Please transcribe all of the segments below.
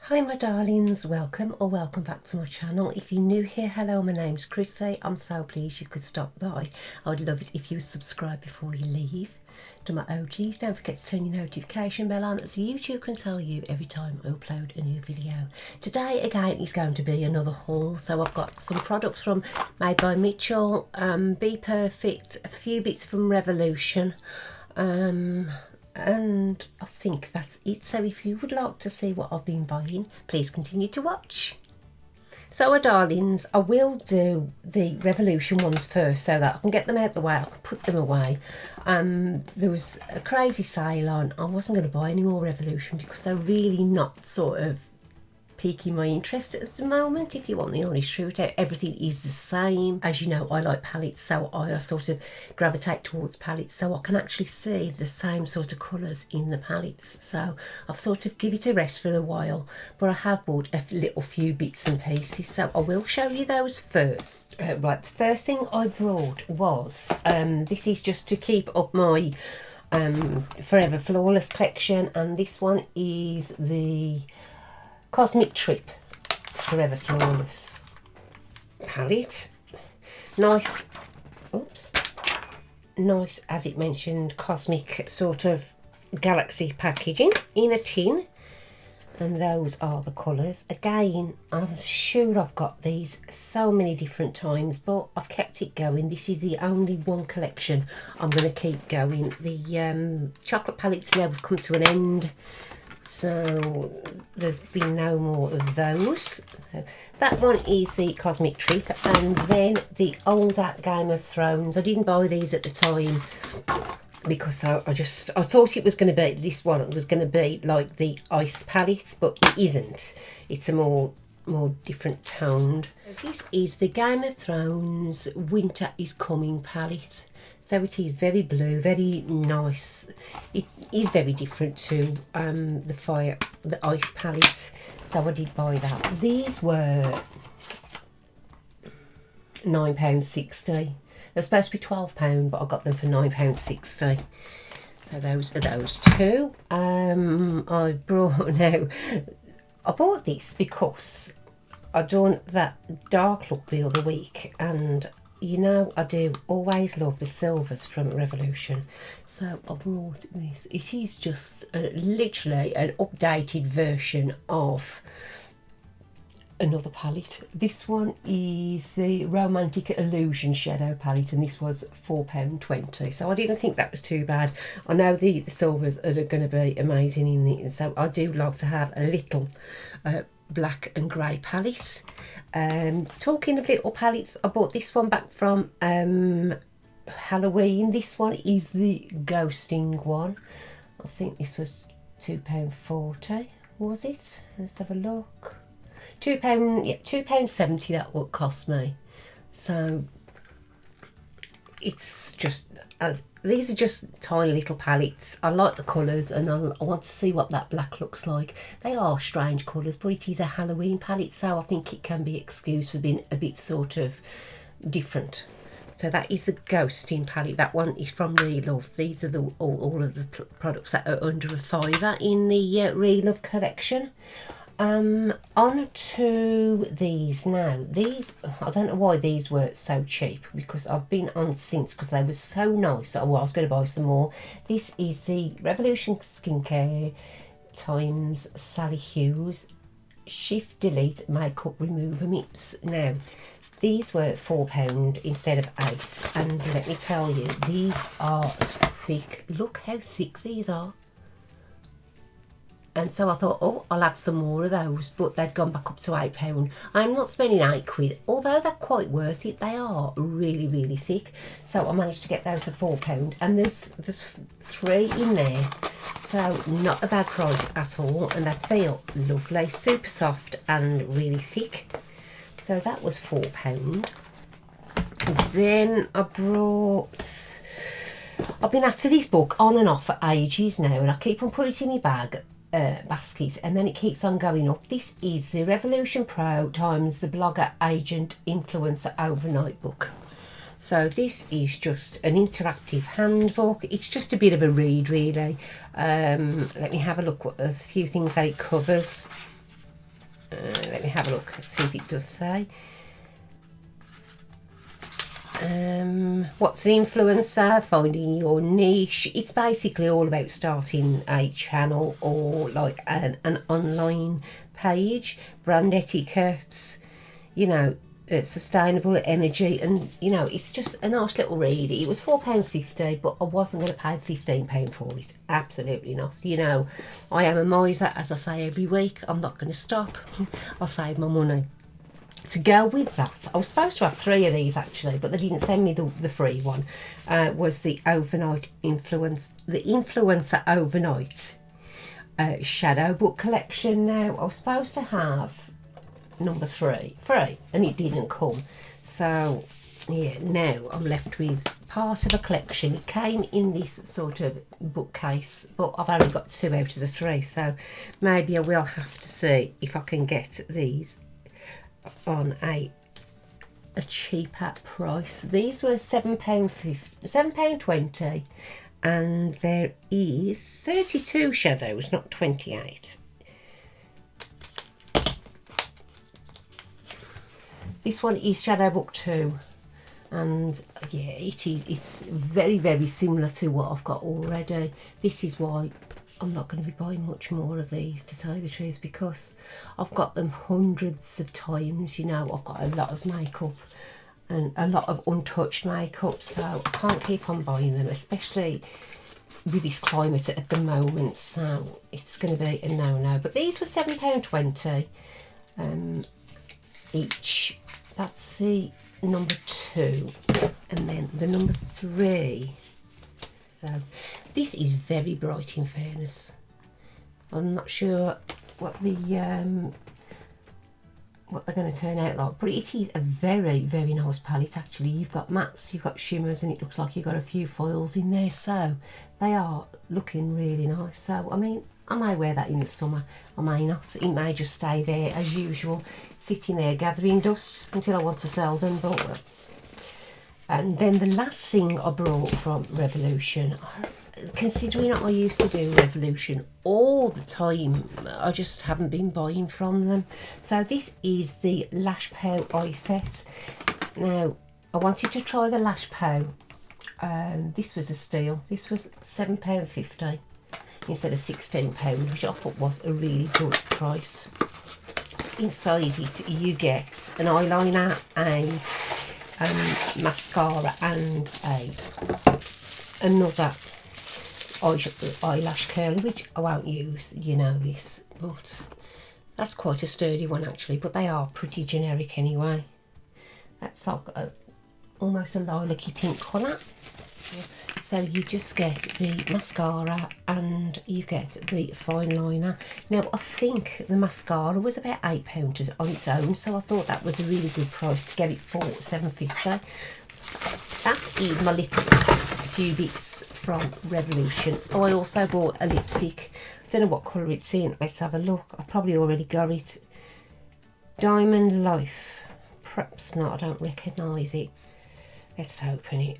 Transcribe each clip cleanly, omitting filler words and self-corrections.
Hi my darlings, welcome or welcome back to my channel. If you're new here, hello, my name's Chrissy. I'm so pleased you could stop by. I would love it if you would subscribe before you leave. To my OGs, don't forget to turn your notification bell on so YouTube can tell you every time I upload a new video. Today again is going to be another haul, so I've got some products from Made by Mitchell, Be Perfect, a few bits from Revolution, and I think that's it. So if you would like to see what I've been buying, please continue to watch. So my darlings, I will do the Revolution ones first so that I can get them out the way, I can put them away. There was a crazy sale on. I wasn't going to buy any more Revolution because they're really not sort of piquing my interest at the moment, if you want the honest truth. Everything is the same. As you know, I like palettes, so I sort of gravitate towards palettes, so I can actually see the same sort of colours in the palettes. So I've sort of give it a rest for a while, but I have bought a little few bits and pieces, so I will show you those first. Right, the first thing I brought was this is just to keep up my Forever Flawless collection, and this one is the Cosmic Trip Forever Flawless palette. Nice, nice, as it mentioned, cosmic sort of galaxy packaging in a tin, and those are the colours. Again, I'm sure I've got these so many different times, but I've kept it going. This is the only one collection I'm going to keep going. The chocolate palettes now have come to an end, so there's been no more of those. So that one is the Cosmic Trip, and then the older Game of Thrones. I didn't buy these at the time because I thought it was going to be, this one was going to be like the ice palette, but it isn't. It's a more different toned. This is the Game of Thrones Winter is Coming palette. So it is very blue, very nice. It is very different to the ice palette. So I did buy that. These were £9.60. They're supposed to be £12, but I got them for £9.60. So those are those two. I bought this because I done that dark look the other week, and you know I do always love the silvers from Revolution, so I bought this. It is just literally an updated version of another palette. This one is the Romantic Illusion Shadow palette, and this was £4.20, so I didn't think that was too bad. I know the silvers are going to be amazing in it, so I do like to have a little black and grey palette. Talking of little palettes, I bought this one back from Halloween. This one is the Ghosting one. I think this was £2.40, was it? Let's have a look. £2, yeah, £2.70 that would cost me. So it's just, these are just tiny little palettes. I like the colours, and I want to see what that black looks like. They are strange colours, but it is a Halloween palette, so I think it can be excused for being a bit sort of different. So that is the Ghosting palette. That one is from Real Love. These are all of the products that are under £5 in the Real Love collection. On to these now. These, I don't know why these were so cheap, because I've been on since, because they were so nice that I was going to buy some more. This is the Revolution Skincare times Sally Hughes Shift Delete Makeup Remover Mix. Now, these were £4 instead of £8, and let me tell you, these are thick. Look how thick these are. And so I thought, oh, I'll have some more of those, but they'd gone back up to £8. I'm not spending £8, although they're quite worth it. They are really, really thick. So I managed to get those for £4, and there's 3 in there. So not a bad price at all, and they feel lovely, super soft and really thick. So that was £4. Then I've been after this book on and off for ages now, and I keep on putting it in my basket, and then it keeps on going up. This is the Revolution Pro times the Blogger Agent Influencer Overnight book. So this is just an interactive handbook. It's just a bit of a read, really. Let me have a look at a few things that it covers. Let me have a look, see if it does say. What's the influencer? Finding your niche. It's basically all about starting a channel or like an online page, brand etiquettes, you know, sustainable energy, and you know, it's just a nice little read. It was £4.50, but I wasn't going to pay £15 for it. Absolutely not. You know, I am a miser, as I say every week. I'm not going to stop. I'll save my money. To go with that, I was supposed to have 3 of these actually, but they didn't send me the free one. Was the influencer overnight shadow book collection. Now I was supposed to have number 3 free, and it didn't come. So yeah, now I'm left with part of a collection. It came in this sort of bookcase, but I've only got 2 out of the 3, so maybe I will have to see if I can get these on a cheaper price. These were £7.20, and there is 32 shadows, not 28. This one is Shadow Book 2, and yeah, it's very, very similar to what I've got already. This is why I'm not going to be buying much more of these, to tell you the truth, because I've got them hundreds of times. You know, I've got a lot of makeup and a lot of untouched makeup, so I can't keep on buying them, especially with this climate at the moment. So it's going to be a no-no. But these were £7.20 each. That's the number 2, and then the number 3. So this is very bright, in fairness. I'm not sure what they're going to turn out like, but it is a very, very nice palette actually. You've got mattes, you've got shimmers, and it looks like you've got a few foils in there, so they are looking really nice. So I mean, I may wear that in the summer, I may not. It may just stay there as usual, sitting there gathering dust until I want to sell them. But and then the last thing I brought from Revolution, considering I used to do Revolution all the time, I just haven't been buying from them. So this is the Lash Pow eye set. Now I wanted to try the Lash Pow. This was a steal. This was £7.50 instead of £16, which I thought was a really good price. Inside it you get an eyeliner, a mascara, and another eyelash curler, which I won't use, you know this, but that's quite a sturdy one actually. But they are pretty generic anyway. That's like almost a lilac-y pink colour. So you just get the mascara and you get the fine liner. Now I think the mascara was about £8 on its own, so I thought that was a really good price to get it for £7.50. That is my little few bits from Revolution. Oh, I also bought a lipstick. I don't know what colour it's in. Let's have a look. I probably already got it. Diamond Life. Perhaps not, I don't recognise it. Let's open it.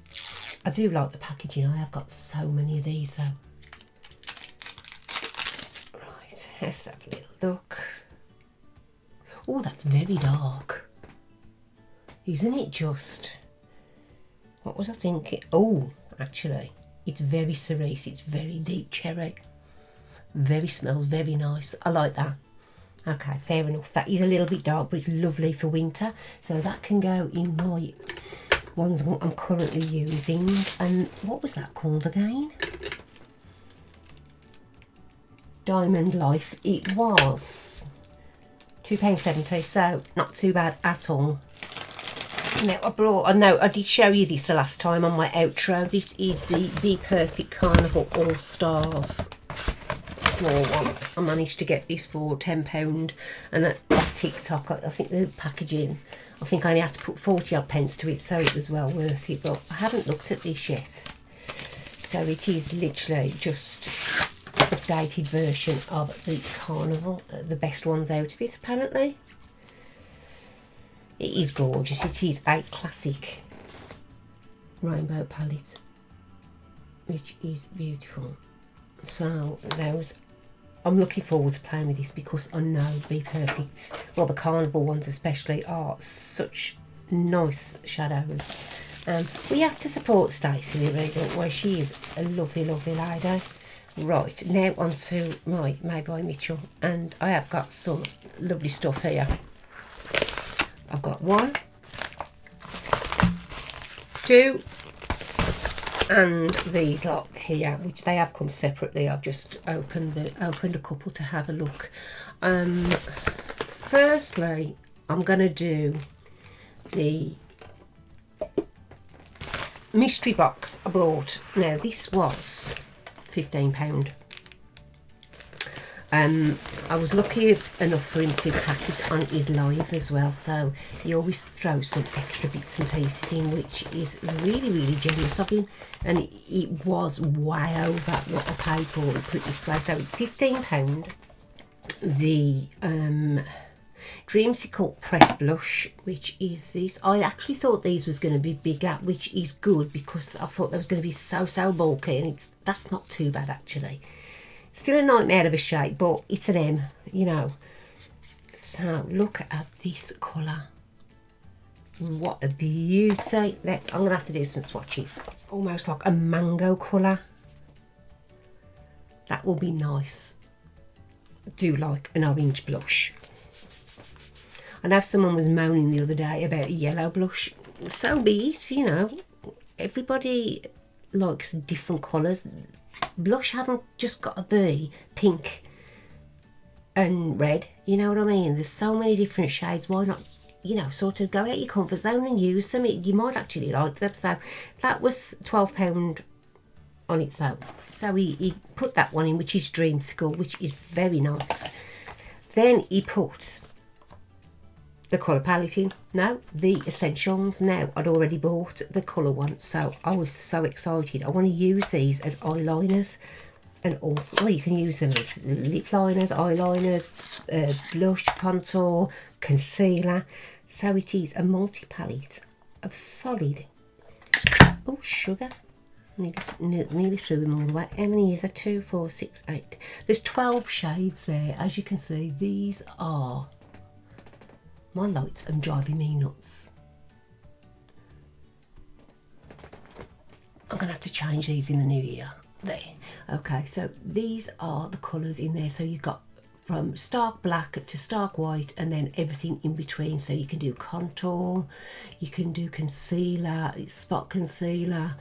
I do like the packaging. I have got so many of these though. Right, let's have a little look. Oh, that's very dark. Isn't it just? What was I thinking? Oh, actually, it's very cerise. It's very deep cherry. Very smells very nice. I like that. Okay, fair enough. That is a little bit dark, but it's lovely for winter. So that can go in my ones I'm currently using. And what was that called again? Diamond Life. It was £2.70, so not too bad at all. Now I did show you this the last time on my outro. This is the Be Perfect Carnival All Stars small one. I managed to get this for £10, and at TikTok I think the packaging, I think I only had to put 40 odd pence to it, so it was well worth it. But I haven't looked at this yet, so it is literally just an updated version of the Carnival, the best ones out of it apparently. It is gorgeous. It is a classic rainbow palette, which is beautiful. So those I'm looking forward to playing with this because I know Be Perfect, well, the carnival ones especially, are such nice shadows. We have to support Stacey, really, don't we? She is a lovely, lovely lady. Right, now on to my Made by Mitchell, and I have got some lovely stuff here. I've got 1, 2, and these lot here, which they have come separately. I've just opened a couple to have a look. Firstly, I'm going to do the mystery box I brought. Now, this was £15. I was lucky enough for him to pack it on his live as well, so he always throws some extra bits and pieces in, which is really, really generous of him, and it was way over what I paid for it, put it this way. So £15. The Dreamsicle Press Blush, which is this. I actually thought these was going to be bigger, which is good because I thought they was going to be so bulky, and that's not too bad actually. Still a nightmare of a shape, but it's an M, you know. So look at this colour. What a beauty. I'm going to have to do some swatches. Almost like a mango colour. That will be nice. Do like an orange blush. I know someone was moaning the other day about a yellow blush. So be it, you know. Everybody likes different colours. Blush haven't just got to be pink and red, you know what I mean? There's so many different shades. Why not, you know, sort of go out your comfort zone and use them? You might actually like them. So that was £12 on its own. So he put that one in, which is Dreamsicle, which is very nice. Then he put the colour palette in. No, the essentials. Now, I'd already bought the colour one, so I was so excited. I want to use these as eyeliners, and also, well, you can use them as lip liners, eyeliners, blush, contour, concealer. So it is a multi-palette of solid, oh, sugar, nearly threw them all the way. How many is there? 2, 4, 6, 8. There's 12 shades there. As you can see, these are my lights and driving me nuts. I'm gonna have to change these in the new year. There. Okay, so these are the colours in there. So you've got from stark black to stark white, and then everything in between. So you can do contour, you can do concealer, spot concealer.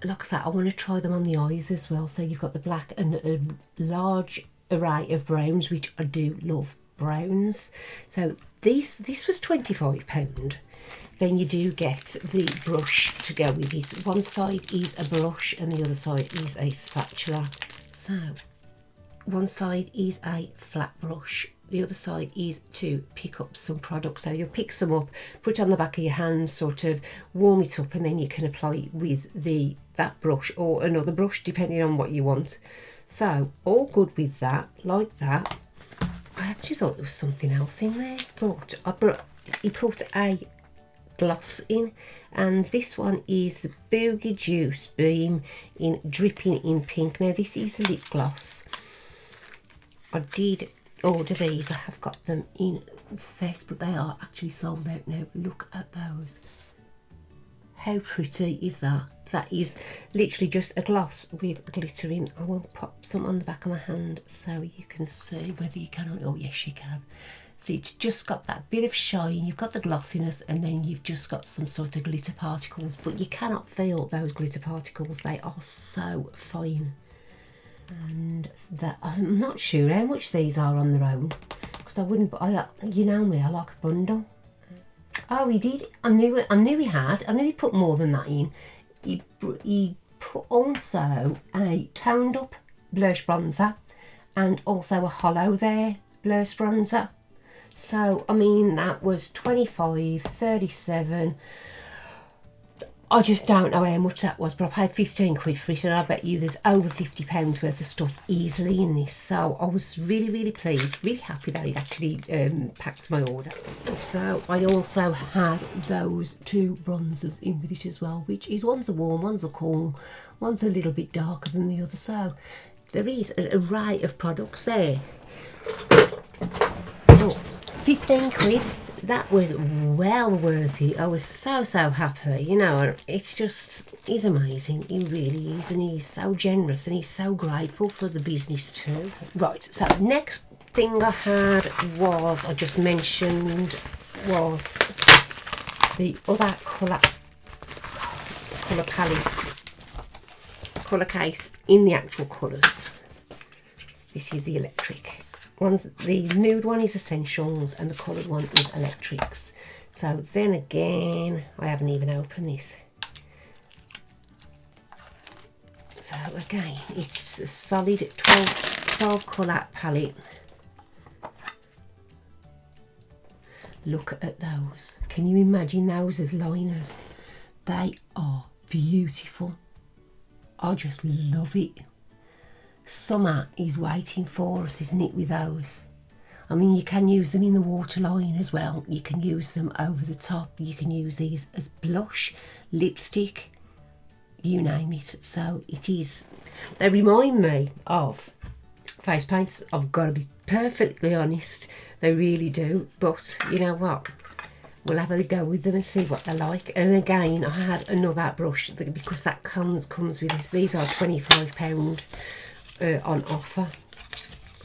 Like I said, I want to try them on the eyes as well. So you've got the black and a large array of browns, which I do love browns. So this was £25. Then you do get the brush to go with it. One side is a brush and the other side is a spatula. So one side is a flat brush, the other side is to pick up some product. So you'll pick some up, put it on the back of your hand, sort of warm it up, and then you can apply it with that brush or another brush depending on what you want. So all good with that, like that. I actually thought there was something else in there, but he put a gloss in, and this one is the Boogie Juice Beam in Dripping in Pink. Now this is the lip gloss. I did order these. I have got them in the set, but they are actually sold out now. Look at those. How pretty is that? That is literally just a gloss with glitter in. I will pop some on the back of my hand so you can see whether you can or not. Oh yes, you can. See, it's just got that bit of shine. You've got the glossiness, and then you've just got some sort of glitter particles, but you cannot feel those glitter particles. They are so fine. And that, I'm not sure how much these are on their own, because I wouldn't, you know me, I like a bundle. Oh, he did. I knew he had. I knew he put more than that in. He put also a toned up blush bronzer and also a hollow there blush bronzer. So I mean, that was 25, 37. I just don't know how much that was, but I paid 15 quid for it, and I bet you there's over £50 worth of stuff easily in this. So I was really, really pleased, really happy that it actually packed my order. And so I also had those two bronzers in with it as well, which is one's a warm, one's a cool, one's a little bit darker than the other. So there is an array of products there. Oh, 15 quid. That was well worth it. I was so happy, you know. It's just, he's amazing, he really is, and he's so generous, and he's so grateful for the business too. Right, so next thing I had was, I just mentioned, was the other colour palettes, colour case in the actual colours. This is the electric. The nude one is essentials and the coloured one is electrics. So then again, I haven't even opened this. So again, it's a solid 12 colour palette. Look at those. Can you imagine those as liners? They are beautiful. I just love it. Summer is waiting for us, isn't it, with those? I mean, you can use them in the waterline as well. You can use them over the top. You can use these as blush, lipstick, you name it. So it is. They remind me of face paints. I've got to be perfectly honest. They really do. But you know what? We'll have a go with them and see what they're like. And again, I had another brush because that comes with this. These are £25. On offer,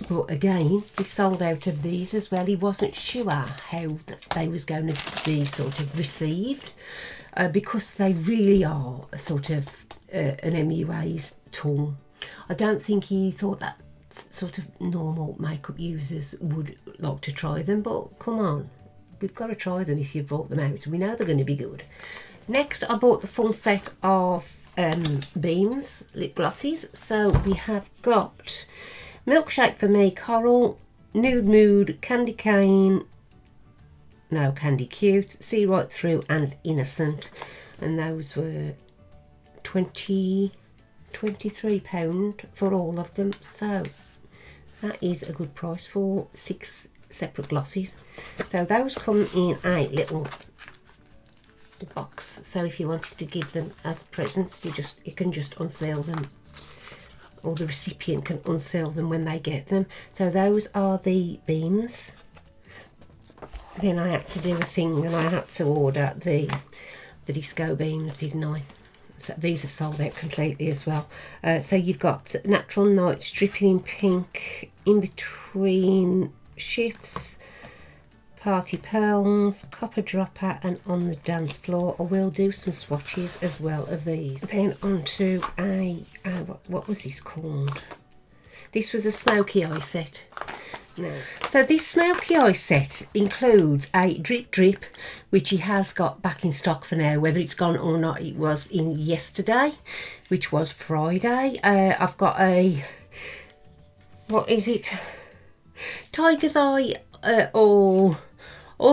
but again, he sold out of these as well. He wasn't sure how they was going to be sort of received, because they really are a sort of an MUA's tool. I don't think he thought that sort of normal makeup users would like to try them, but come on, we've got to try them. If you've brought them out, we know they're going to be good. Next, I bought the full set of Beams lip glosses. So we have got Milkshake for Me, Coral, Nude Mood, Candy Cane, no, Candy Cute, See Right Through and Innocent, and those were £23 for all of them. So that is a good price for 6 separate glosses. So those come in a little box, so if you wanted to give them as presents, you can just unseal them, or the recipient can unseal them when they get them. So those are the Beams. Then I had to do a thing and I had to order the Disco Beams, didn't I? So these have sold out completely as well. So you've got Natural Night, Dripping in Pink, In Between Shifts, Party Pearls, Copper Dropper, and On the Dance Floor. I will do some swatches as well of these. Then onto what was this called? This was a smoky eye set. No. So this smoky eye set includes a Drip Drip, which he has got back in stock for now. Whether it's gone or not, it was in yesterday, which was Friday. I've got a, what is it? Tiger's Eye all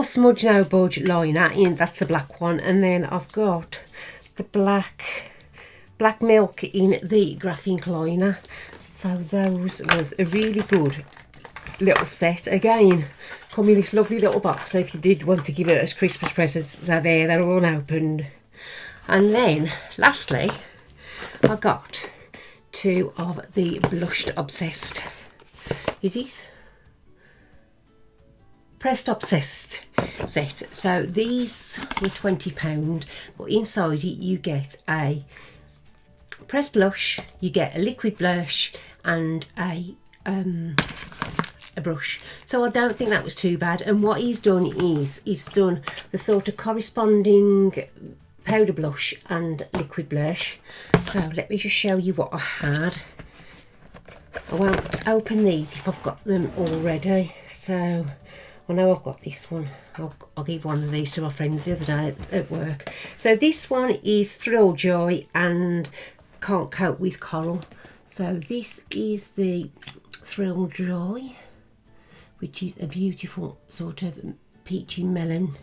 smudge no budge liner in, that's the black one, and then I've got the black milk in the graphene liner. So those was a really good little set. Again, come in this lovely little box, so if you did want to give it as Christmas presents, they're there, they're all unopened. And then lastly, I got 2 of the Blushed Obsessed, is it? Pressed Obsessed set. So these were £20, but inside it you get a pressed blush, you get a liquid blush, and a brush. So I don't think that was too bad. And what he's done is he's done the sort of corresponding powder blush and liquid blush. So let me just show you what I had. I won't open these if I've got them already. So I know I've got this one. I'll give one of these to my friends the other day at work. So this one is Thrill Joy and Can't Cope with Coral. So this is the Thrill Joy, which is a beautiful sort of peachy melon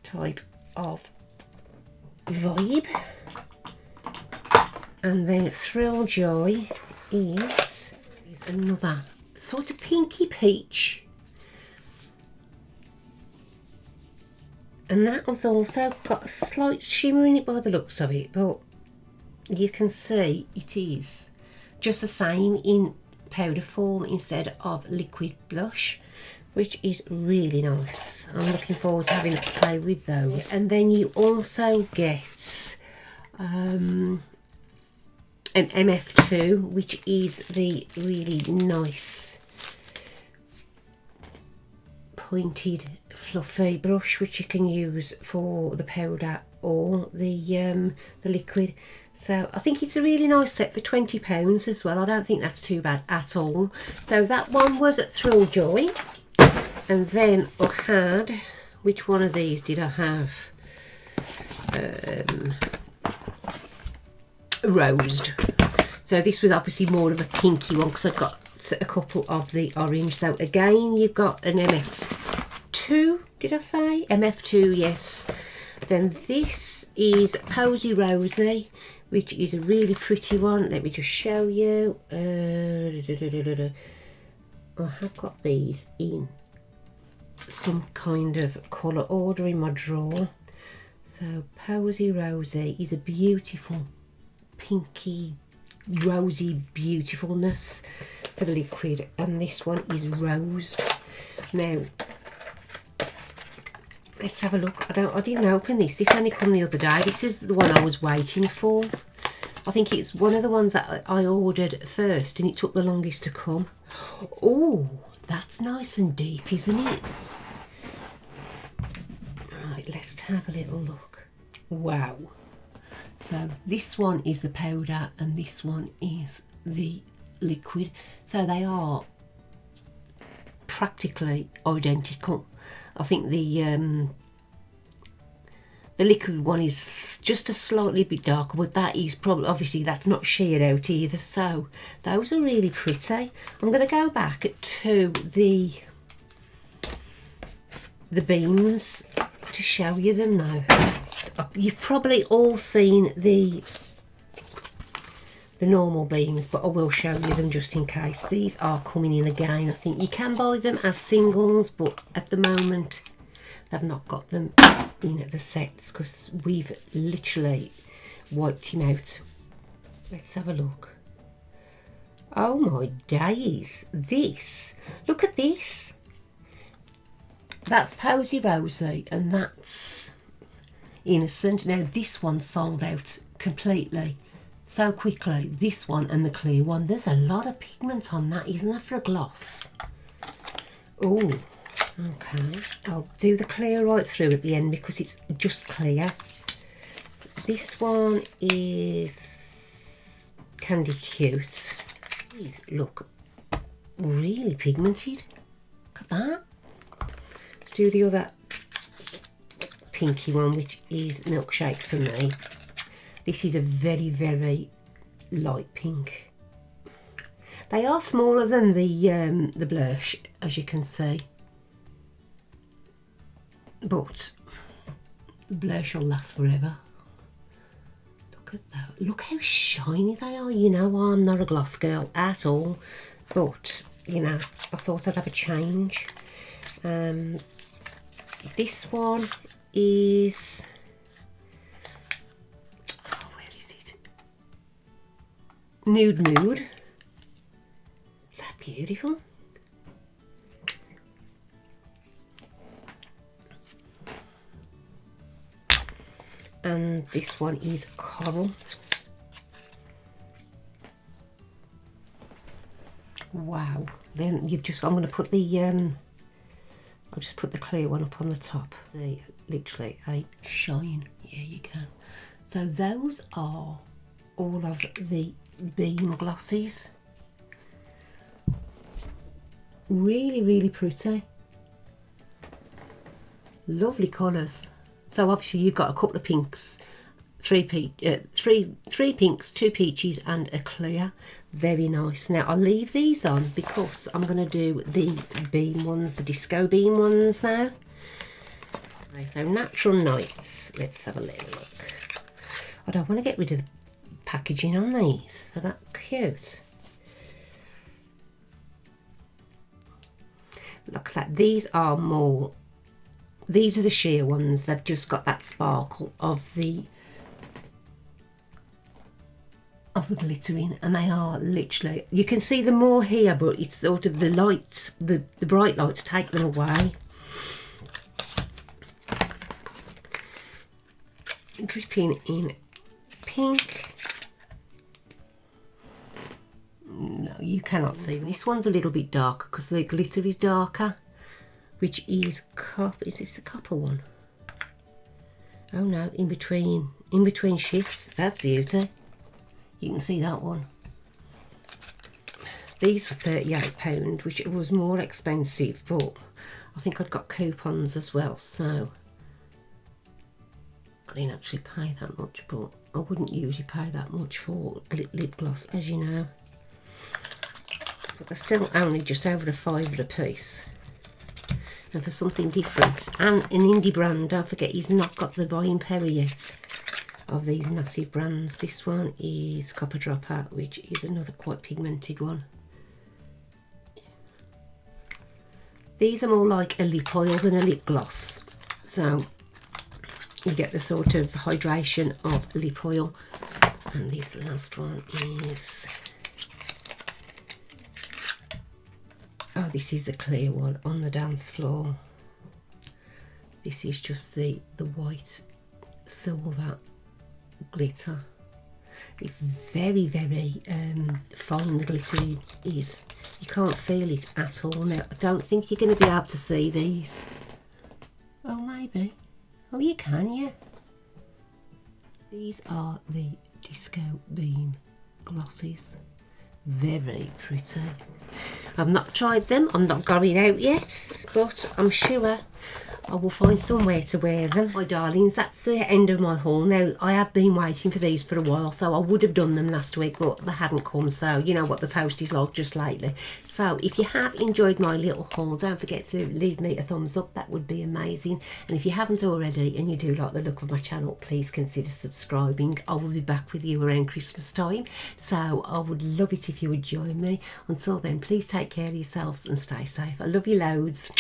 type of vibe. And then Thrill Joy is another sort of pinky peach. And that has also got a slight shimmer in it by the looks of it, but you can see it is just the same in powder form instead of liquid blush, which is really nice. I'm looking forward to having a play with those. And then you also get an MF2, which is the really nice pointed fluffy brush, which you can use for the powder or the liquid. So I think it's a really nice set for £20 as well. I don't think that's too bad at all. So that one was at Thrill Joy. And then I had, which one of these did I have? Rosed. So this was obviously more of a pinky one because I've got a couple of the orange. So again, you've got an MF2, did I say? MF2, yes. Then this is Posy Rosy, which is a really pretty one. Let me just show you. I have got these in some kind of colour order in my drawer. So Posy Rosy is a beautiful pinky rosy beautifulness for the liquid, and this one is rosed. Now let's have a look. I didn't open this. This only come the other day. This is the one I was waiting for. I think it's one of the ones that I ordered first and it took the longest to come. Oh, that's nice and deep, isn't it? Right, let's have a little look. Wow. So this one is the powder and this one is the liquid. So they are practically identical. I think the liquid one is just a slightly bit darker, but that is probably, obviously that's not sheared out either. So those are really pretty. I'm going to go back to the beams to show you them now. So you've probably all seen the normal beams, but I will show you them just in case. These are coming in again. I think you can buy them as singles, but at the moment they've not got them in at the sets because we've literally wiped him out. Let's have a look. Oh my days, this, look at this. That's Posy Rosy and that's Innocent. Now this one sold out completely so quickly, this one and the clear one. There's a lot of pigment on that, isn't there, for a gloss? Oh, okay. I'll do the clear right through at the end because it's just clear. So this one is Candy Cute. These look really pigmented. Look at that. Let's do the other pinky one, which is Milkshake for me. This is a very, very light pink. They are smaller than the blush, as you can see. But the blush will last forever. Look at that. Look how shiny they are. You know, I'm not a gloss girl at all. But, you know, I thought I'd have a change. This one is... Nude Mood. Is that beautiful? And this one is Coral. Wow. Then you've just, I'm going to put the I'll just put the clear one up on the top. See, literally a shine. Yeah, you can. So those are all of the beam glosses. Really, really pretty. Lovely colours. So obviously you've got a couple of pinks, three pinks, 2 peaches and a clear. Very nice. Now I'll leave these on because I'm going to do the beam ones, the disco beam ones now. Okay, so Natural Nights. Let's have a little look. I don't want to get rid of the packaging on these. Are that cute? Looks like these are more, these are the sheer ones. They've just got that sparkle of the, of the glittering, and they are literally, you can see them more here, but it's sort of the lights, the bright lights take them away. Dripping in pink. No, you cannot see. This one's a little bit darker because the glitter is darker, which is is this the copper one? Oh no, in between shifts. That's beauty. You can see that one. These were £38, which was more expensive, but I think I'd got coupons as well, so I didn't actually pay that much, but I wouldn't usually pay that much for lip gloss, as you know. But they're still only just over £5 a piece. And for something different, and an indie brand, don't forget he's not got the buying power yet of these massive brands. This one is Copper Dropout, which is another quite pigmented one. These are more like a lip oil than a lip gloss, so you get the sort of hydration of lip oil. And this last one is, oh, this is the clear one on the dance floor. This is just the white silver glitter. It's very, very fine, the glitter is. You can't feel it at all now. I don't think you're going to be able to see these. Oh, maybe. Oh, you can, yeah. These are the Disco Beam glosses. Very pretty. I've not tried them. I'm not going out yet, but I'm sure I will find somewhere to wear them. My darlings, that's the end of my haul. Now, I have been waiting for these for a while, so I would have done them last week, but they hadn't come, so you know what the post is like just lately. So if you have enjoyed my little haul, don't forget to leave me a thumbs up. That would be amazing. And if you haven't already and you do like the look of my channel, please consider subscribing. I will be back with you around Christmas time, so I would love it if you would join me. Until then, please take care of yourselves and stay safe. I love you loads.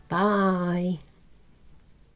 Bye.